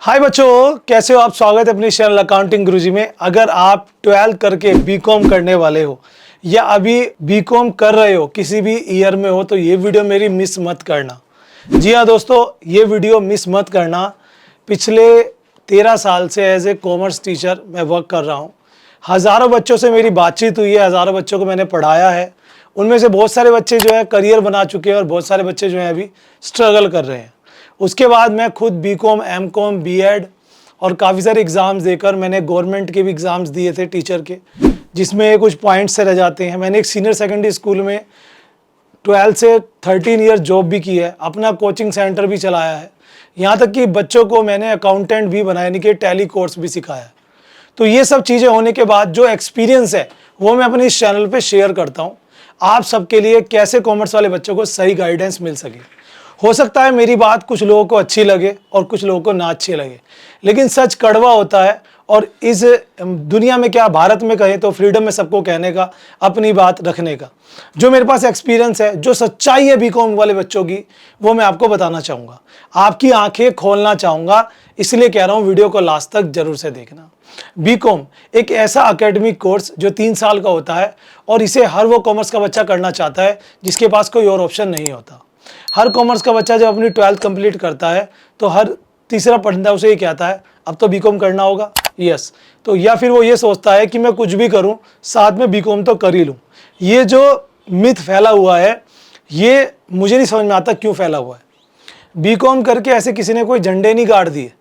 हाय बच्चों, कैसे हो आप। स्वागत है अपनी चैनल अकाउंटिंग गुरुजी में। अगर आप 12th करके बीकॉम करने वाले हो या अभी बीकॉम कर रहे हो, किसी भी ईयर में हो, तो ये वीडियो मेरी मिस मत करना। जी हाँ दोस्तों, ये वीडियो मिस मत करना। पिछले 13 साल से एज ए कॉमर्स टीचर मैं वर्क कर रहा हूँ। हज़ारों बच्चों से मेरी बातचीत हुई है, हज़ारों बच्चों को मैंने पढ़ाया है। उनमें से बहुत सारे बच्चे जो है करियर बना चुके हैं और बहुत सारे बच्चे जो हैं अभी स्ट्रगल कर रहे हैं। उसके बाद मैं खुद बीकॉम, एमकॉम, बीएड और काफ़ी सारे एग्ज़ाम्स देकर मैंने गवर्नमेंट के भी एग्ज़ाम्स दिए थे टीचर के, जिसमें कुछ पॉइंट्स से रह जाते हैं। मैंने एक सीनियर सेकेंडरी स्कूल में 12 से 13 ईयर जॉब भी की है, अपना कोचिंग सेंटर भी चलाया है, यहाँ तक कि बच्चों को मैंने अकाउंटेंट भी बनाया, यानी कि टैली कोर्स भी सिखाया है। तो ये सब चीज़ें होने के बाद जो एक्सपीरियंस है वो मैं अपने इस चैनल पे शेयर करता हूँ, आप सबके लिए कैसे कॉमर्स वाले बच्चों को सही गाइडेंस मिल सके। हो सकता है मेरी बात कुछ लोगों को अच्छी लगे और कुछ लोगों को ना अच्छी लगे, लेकिन सच कड़वा होता है। और इस दुनिया में, क्या भारत में कहें तो फ्रीडम है सबको कहने का, अपनी बात रखने का। जो मेरे पास एक्सपीरियंस है, जो सच्चाई है बीकॉम वाले बच्चों की, वो मैं आपको बताना चाहूँगा, आपकी आंखें खोलना चाहूँगा। इसलिए कह रहा हूँ वीडियो को लास्ट तक जरूर से देखना। बीकॉम एक ऐसा एकेडमिक कोर्स जो 3 साल का होता है और इसे हर वो कॉमर्स का बच्चा करना चाहता है जिसके पास कोई और ऑप्शन नहीं होता। हर कॉमर्स का बच्चा जब अपनी 12th कंप्लीट करता है तो हर तीसरा बंदा उसे ये कहता है अब तो बीकॉम करना होगा। यस, तो या फिर वो ये सोचता है कि मैं कुछ भी करूं साथ में बीकॉम तो कर ही लूं। ये जो मिथ फैला हुआ है, ये मुझे नहीं समझ में आता क्यों फैला हुआ है। बीकॉम करके ऐसे किसी ने कोई झंडे नहीं गाड़ दिए,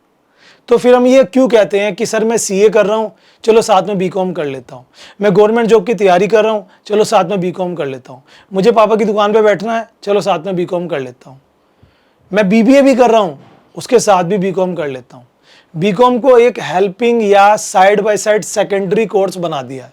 तो फिर हम ये क्यों कहते हैं कि सर मैं सीए कर रहा हूँ, चलो साथ में बीकॉम कर लेता हूँ। मैं गवर्नमेंट जॉब की तैयारी कर रहा हूँ, चलो साथ में बीकॉम कर लेता हूँ। मुझे पापा की दुकान पे बैठना है, चलो साथ में बीकॉम कर लेता हूँ। मैं बीबीए भी कर रहा हूँ, उसके साथ भी बीकॉम कर लेता हूँ। बीकॉम को एक हेल्पिंग या side by side secondary course बना दिया है।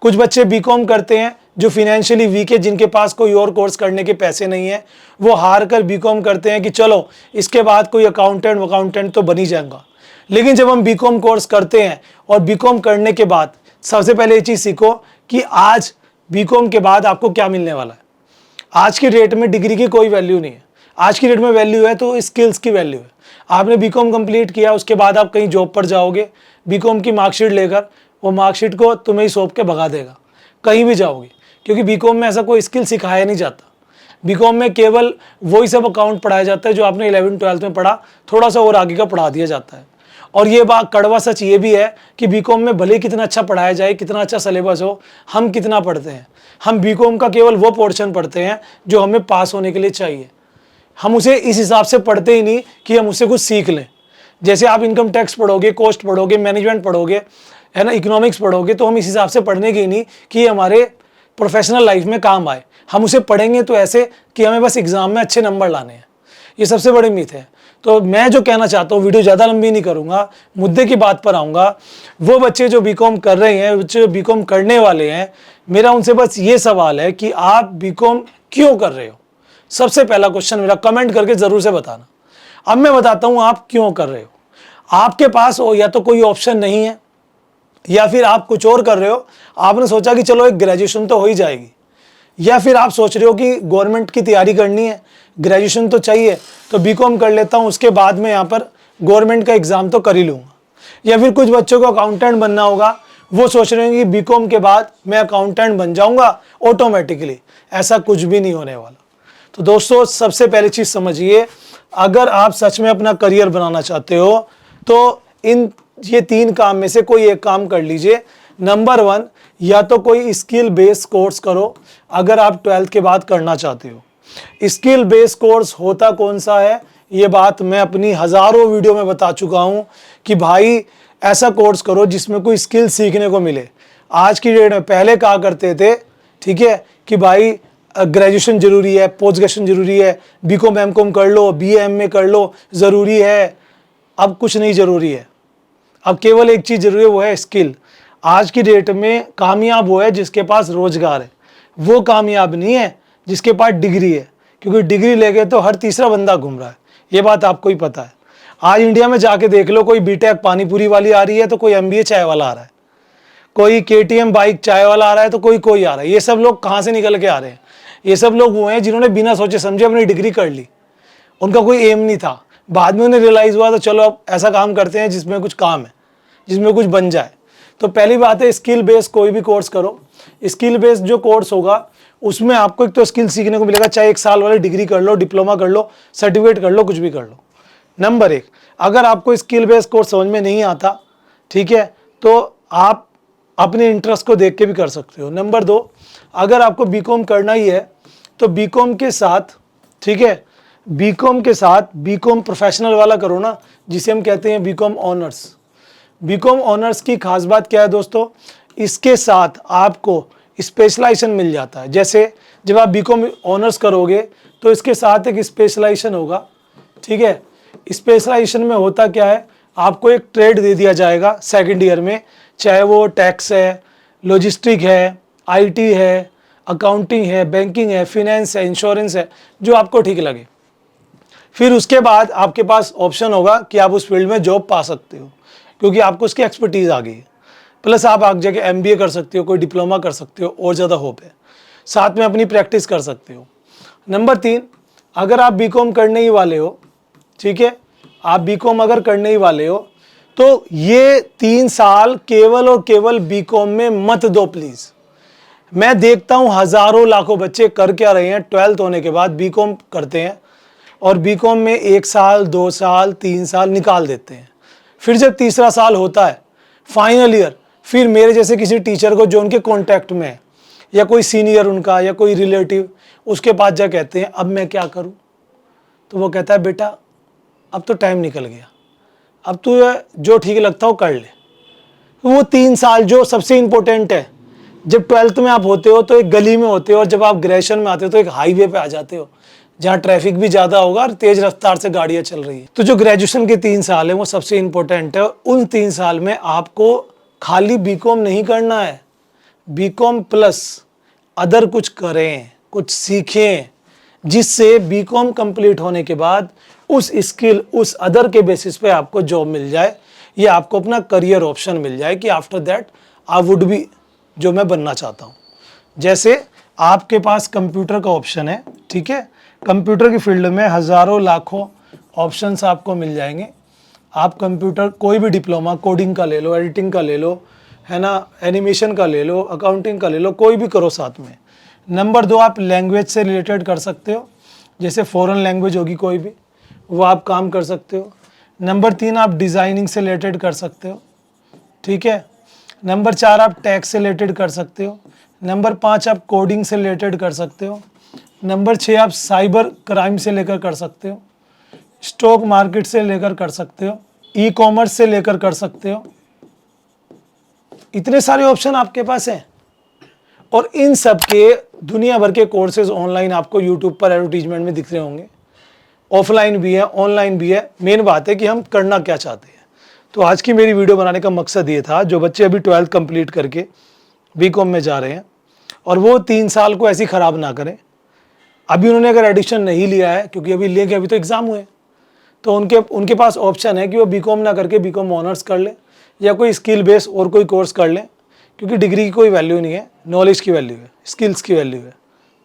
कुछ बच्चे बीकॉम करते हैं जो फिनेंशियली वीक है, जिनके पास कोई और कोर्स करने के पैसे नहीं है, वो हार कर बीकॉम करते हैं कि चलो इसके बाद कोई अकाउंटेंट तो बन ही जाएगा। लेकिन जब हम बीकॉम कोर्स करते हैं और बीकॉम करने के बाद सबसे पहले ये चीज़ सीखो कि आज बीकॉम के बाद आपको क्या मिलने वाला है। आज की डेट में डिग्री की कोई वैल्यू नहीं है। आज की डेट में वैल्यू है तो स्किल्स की वैल्यू है। आपने बीकॉम कंप्लीट किया, उसके बाद आप कहीं जॉब पर जाओगे, बीकॉम की मार्कशीट लेकर, वो मार्कशीट को तुम्हें ही सौंप के भगा देगा कहीं भी जाओगे, क्योंकि बीकॉम में ऐसा कोई स्किल सिखाया नहीं जाता। बीकॉम में केवल वही सब अकाउंट पढ़ाया जाता है जो आपने 11th-12th में पढ़ा, थोड़ा सा और आगे का पढ़ा दिया जाता है। और ये बात कड़वा सच ये भी है कि बीकॉम में भले कितना अच्छा पढ़ाया जाए, कितना अच्छा सिलेबस हो, हम कितना पढ़ते हैं। हम बीकॉम का केवल वो पोर्शन पढ़ते हैं जो हमें पास होने के लिए चाहिए। हम उसे इस हिसाब से पढ़ते ही नहीं कि हम उससे कुछ सीख लें। जैसे आप इनकम टैक्स पढ़ोगे, कॉस्ट पढ़ोगे, मैनेजमेंट पढ़ोगे, है ना, इकोनॉमिक्स पढ़ोगे, तो हम इस हिसाब से पढ़ने की नहीं कि हमारे प्रोफेशनल लाइफ में काम आए। हम उसे पढ़ेंगे तो ऐसे कि हमें बस एग्जाम में अच्छे नंबर लाने हैं। ये सबसे बड़ी मिथ है। तो मैं जो कहना चाहता हूँ, वीडियो ज़्यादा लंबी नहीं करूँगा, मुद्दे की बात पर आऊँगा। वो बच्चे जो बीकॉम कर रहे हैं, बच्चे बीकॉम करने वाले हैं, मेरा उनसे बस ये सवाल है कि आप बीकॉम क्यों कर रहे हो। सबसे पहला क्वेश्चन मेरा, कमेंट करके ज़रूर से बताना। अब मैं बताता हूँ आप क्यों कर रहे हो। आपके पास या तो कोई ऑप्शन नहीं है, या फिर आप कुछ और कर रहे हो। आपने सोचा कि चलो एक ग्रेजुएशन तो हो ही जाएगी, या फिर आप सोच रहे हो कि गवर्नमेंट की तैयारी करनी है, ग्रेजुएशन तो चाहिए, तो बीकॉम कर लेता हूँ, उसके बाद में यहाँ पर गवर्नमेंट का एग्ज़ाम तो कर ही लूँगा। या फिर कुछ बच्चों को अकाउंटेंट बनना होगा, वो सोच रहे हैं कि बीकॉम के बाद मैं अकाउंटेंट बन जाऊँगा ऑटोमेटिकली। ऐसा कुछ भी नहीं होने वाला। तो दोस्तों, सबसे पहली चीज़ समझिए, अगर आप सच में अपना करियर बनाना चाहते हो तो ये 3 काम में से कोई एक काम कर लीजिए। नंबर 1, या तो कोई स्किल बेस्ड कोर्स करो अगर आप 12th के बाद करना चाहते हो। स्किल बेस्ड कोर्स होता कौन सा है, ये बात मैं अपनी हज़ारों वीडियो में बता चुका हूँ कि भाई ऐसा कोर्स करो जिसमें कोई स्किल सीखने को मिले। आज की डेट में, पहले कहा करते थे, ठीक है, कि भाई ग्रेजुएशन ज़रूरी है, पोस्ट ग्रेजुएशन ज़रूरी है, बीकॉम एमकॉम कर लो, बीए एमए कर लो, ज़रूरी है। अब कुछ नहीं ज़रूरी है। अब केवल एक चीज़ ज़रूरी है, वो है स्किल। आज की डेट में कामयाब वो है जिसके पास रोजगार है, वो कामयाब नहीं है जिसके पास डिग्री है, क्योंकि डिग्री लेके तो हर तीसरा बंदा घूम रहा है। ये बात आपको ही पता है। आज इंडिया में जाके देख लो, कोई बीटेक पानीपुरी वाली आ रही है तो कोई एमबीए चाय वाला आ रहा है, कोई केटीएम बाइक चाय वाला आ रहा है तो कोई आ रहा है। ये सब लोग कहाँ से निकल के आ रहे हैं? ये सब लोग वो हैं जिन्होंने बिना सोचे समझे अपनी डिग्री कर ली। उनका कोई एम नहीं था, बाद में उन्हें रियलाइज़ हुआ तो चलो अब ऐसा काम करते हैं जिसमें कुछ काम है, जिसमें कुछ बन जाए। तो पहली बात है, स्किल बेस कोई भी कोर्स करो। स्किल बेस जो कोर्स होगा उसमें आपको एक तो स्किल सीखने को मिलेगा, चाहे 1 साल वाली डिग्री कर लो, डिप्लोमा कर लो, सर्टिफिकेट कर लो, कुछ भी कर लो। नंबर 1, अगर आपको स्किल बेस कोर्स समझ में नहीं आता, ठीक है, तो आप अपने इंटरेस्ट को देख के भी कर सकते हो। नंबर 2, अगर आपको बीकॉम करना ही है तो बीकॉम के साथ, ठीक है, बीकॉम के साथ बीकॉम प्रोफेशनल वाला करो ना, जिसे हम कहते हैं बीकॉम ऑनर्स। बीकॉम ऑनर्स की खास बात क्या है दोस्तों, इसके साथ आपको स्पेशलाइजेशन मिल जाता है। जैसे जब आप बीकॉम ऑनर्स करोगे तो इसके साथ एक स्पेशलाइजेशन होगा, ठीक है। स्पेशलाइजेशन में होता क्या है, आपको एक ट्रेड दे दिया जाएगा सेकंड ईयर में, चाहे वो टैक्स है, लॉजिस्टिक है, आईटी है, अकाउंटिंग है, बैंकिंग है, फिनेंस है, इंश्योरेंस है, जो आपको ठीक लगे। फिर उसके बाद आपके पास ऑप्शन होगा कि आप उस फील्ड में जॉब पा सकते हो, क्योंकि आपको उसकी एक्सपर्टीज आ गई है। प्लस आप आगे जाके एमबीए कर सकते हो, कोई डिप्लोमा कर सकते हो, और ज़्यादा होप है, साथ में अपनी प्रैक्टिस कर सकते हो। नंबर 3, अगर आप बीकॉम करने ही वाले हो, ठीक है, आप बीकॉम अगर करने ही वाले हो तो ये 3 साल केवल और केवल बीकॉम में मत दो प्लीज़। मैं देखता हूँ हज़ारों लाखों बच्चे कर क्या रहे हैं, 12th होने के बाद बीकॉम करते हैं और बीकॉम में 1 साल, 2 साल, 3 साल निकाल देते हैं। फिर जब तीसरा साल होता है, फाइनल ईयर, फिर मेरे जैसे किसी टीचर को जो उनके कॉन्टैक्ट में है, या कोई सीनियर उनका या कोई रिलेटिव, उसके पास जा कहते हैं अब मैं क्या करूँ, तो वो कहता है बेटा अब तो टाइम निकल गया, अब तो जो ठीक लगता हो कर ले। वो 3 साल जो सबसे इम्पोर्टेंट है, जब 12th में आप होते हो तो एक गली में होते हो, और जब आप ग्रेजुएशन में आते हो तो एक हाईवे पे आ जाते हो जहाँ ट्रैफिक भी ज़्यादा होगा और तेज़ रफ्तार से गाड़ियाँ चल रही है। तो जो ग्रेजुएशन के 3 साल है वो सबसे इम्पोर्टेंट है। उन 3 साल में आपको खाली बीकॉम नहीं करना है, बीकॉम प्लस अदर कुछ करें, कुछ सीखें, जिससे बीकॉम कंप्लीट होने के बाद उस स्किल, उस अदर के बेसिस पे आपको जॉब मिल जाए, या आपको अपना करियर ऑप्शन मिल जाए कि after that I would be जो मैं बनना चाहता हूँ। जैसे आपके पास कंप्यूटर का ऑप्शन है, ठीक है, कंप्यूटर की फील्ड में हज़ारों लाखों ऑप्शंस आपको मिल जाएंगे। आप कंप्यूटर कोई भी डिप्लोमा, कोडिंग का ले लो, एडिटिंग का ले लो, है ना, एनिमेशन का ले लो, अकाउंटिंग का ले लो, कोई भी करो साथ में। नंबर 2, आप लैंग्वेज से रिलेटेड कर सकते हो, जैसे फॉरेन लैंग्वेज होगी कोई भी, वो आप काम कर सकते हो। नंबर 3, आप डिज़ाइनिंग से रिलेटेड कर सकते हो, ठीक है। नंबर 4, आप टैक्स से रिलेटेड कर सकते हो। नंबर 5, आप कोडिंग से रिलेटेड कर सकते हो। नंबर 6, आप साइबर क्राइम से लेकर कर सकते हो, स्टॉक मार्केट से लेकर कर सकते हो, ई कॉमर्स से लेकर कर सकते हो। इतने सारे ऑप्शन आपके पास हैं, और इन सब के दुनिया भर के कोर्सेज ऑनलाइन आपको यूट्यूब पर एडवर्टीजमेंट में दिख रहे होंगे। ऑफलाइन भी है, ऑनलाइन भी है। मेन बात है कि हम करना क्या चाहते हैं। तो आज की मेरी वीडियो बनाने का मकसद ये था, जो बच्चे अभी 12th कंप्लीट करके बीकॉम में जा रहे हैं और वो 3 साल को ऐसे ही ख़राब ना करें। अभी उन्होंने अगर एडिशन नहीं लिया है, क्योंकि अभी लेके अभी तो एग्ज़ाम हुए, तो उनके पास ऑप्शन है कि वो बीकॉम ना करके बीकॉम ऑनर्स कर ले, या कोई स्किल बेस और कोई कोर्स कर लें, क्योंकि डिग्री की कोई वैल्यू नहीं है, नॉलेज की वैल्यू है, स्किल्स की वैल्यू है,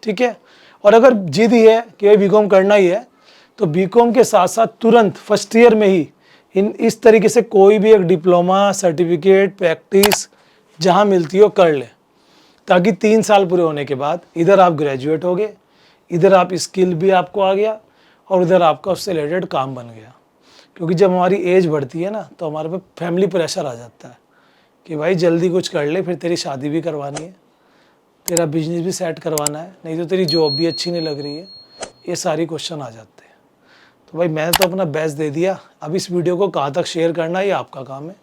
ठीक है। और अगर जिद ही है कि भाई बीकॉम करना ही है, तो बीकॉम के साथ साथ तुरंत फर्स्ट ईयर में ही इस तरीके से कोई भी एक डिप्लोमा, सर्टिफिकेट, प्रैक्टिस जहाँ मिलती हो कर ले, ताकि 3 साल पूरे होने के बाद इधर आप ग्रेजुएट हो गए, इधर आप स्किल भी आपको आ गया, और इधर आपका उससे रिलेटेड काम बन गया। क्योंकि जब हमारी एज बढ़ती है ना, तो हमारे पे फैमिली प्रेशर आ जाता है कि भाई जल्दी कुछ कर ले, फिर तेरी शादी भी करवानी है, तेरा बिजनेस भी सेट करवाना है, नहीं तो तेरी जॉब भी अच्छी नहीं लग रही है, ये सारी क्वेश्चन आ जाते हैं। तो भाई मैंने तो अपना बेस्ट दे दिया, अब इस वीडियो को कहाँ तक शेयर करना ये आपका काम है,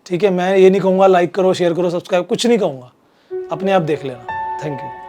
ठीक है। मैं ये नहीं कहूँगा लाइक करो, शेयर करो, सब्सक्राइब, कुछ नहीं कहूँगा, अपने आप देख लेना। Thank you.